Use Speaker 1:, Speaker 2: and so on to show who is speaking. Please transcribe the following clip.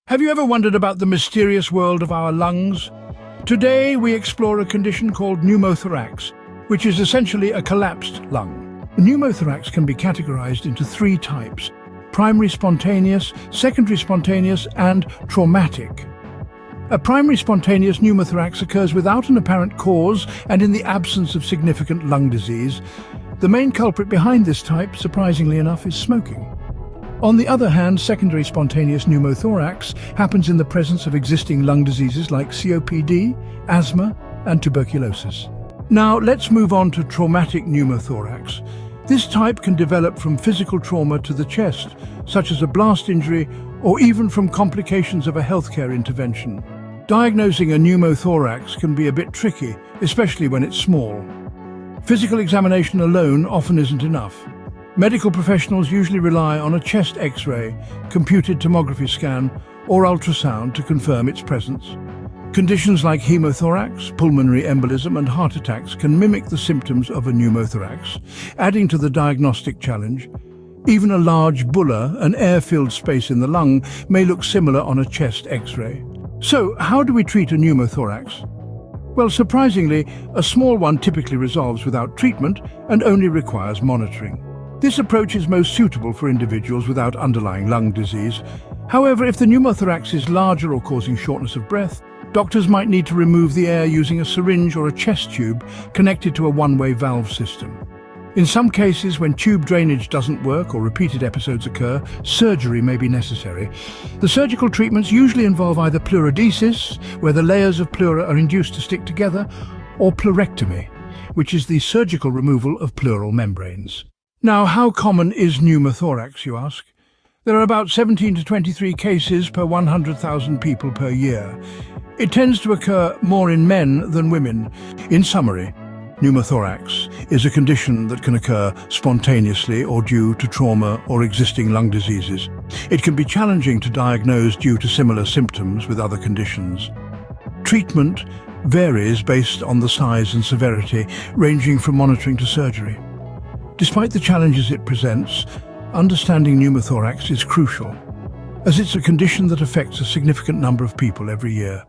Speaker 1: Have you ever wondered about the mysterious world of our lungs? Today we explore a condition called pneumothorax, which is essentially a collapsed lung. Pneumothorax can be categorized into three types: primary spontaneous, secondary spontaneous, and traumatic. A primary spontaneous pneumothorax occurs without an apparent cause and in the absence of significant lung disease. The main culprit behind this type, surprisingly enough, is smoking. On the other hand, secondary spontaneous pneumothorax happens in the presence of existing lung diseases like COPD, asthma, and tuberculosis. Now, let's move on to traumatic pneumothorax. This type can develop from physical trauma to the chest, such as a blast injury, or even from complications of a healthcare intervention. Diagnosing a pneumothorax can be a bit tricky, especially when it's small. Physical examination alone often isn't enough. Medical professionals usually rely on a chest X-ray, computed tomography scan, or ultrasound to confirm its presence. Conditions like hemothorax, pulmonary embolism, and heart attacks can mimic the symptoms of a pneumothorax, adding to the diagnostic challenge. Even a large bulla, an air-filled space in the lung, may look similar on a chest X-ray. So, how do we treat a pneumothorax? Well, surprisingly, a small one typically resolves without treatment and only requires monitoring. This approach is most suitable for individuals without underlying lung disease. However, if the pneumothorax is larger or causing shortness of breath, doctors might need to remove the air using a syringe or a chest tube connected to a one-way valve system. In some cases, when tube drainage doesn't work or repeated episodes occur, surgery may be necessary. The surgical treatments usually involve either pleurodesis, where the layers of pleura are induced to stick together, or pleurectomy, which is the surgical removal of pleural membranes. Now, how common is pneumothorax, you ask? There are about 17 to 23 cases per 100,000 people per year. It tends to occur more in men than women. In summary, pneumothorax is a condition that can occur spontaneously or due to trauma or existing lung diseases. It can be challenging to diagnose due to similar symptoms with other conditions. Treatment varies based on the size and severity, ranging from monitoring to surgery. Despite the challenges it presents, understanding pneumothorax is crucial, as it's a condition that affects a significant number of people every year.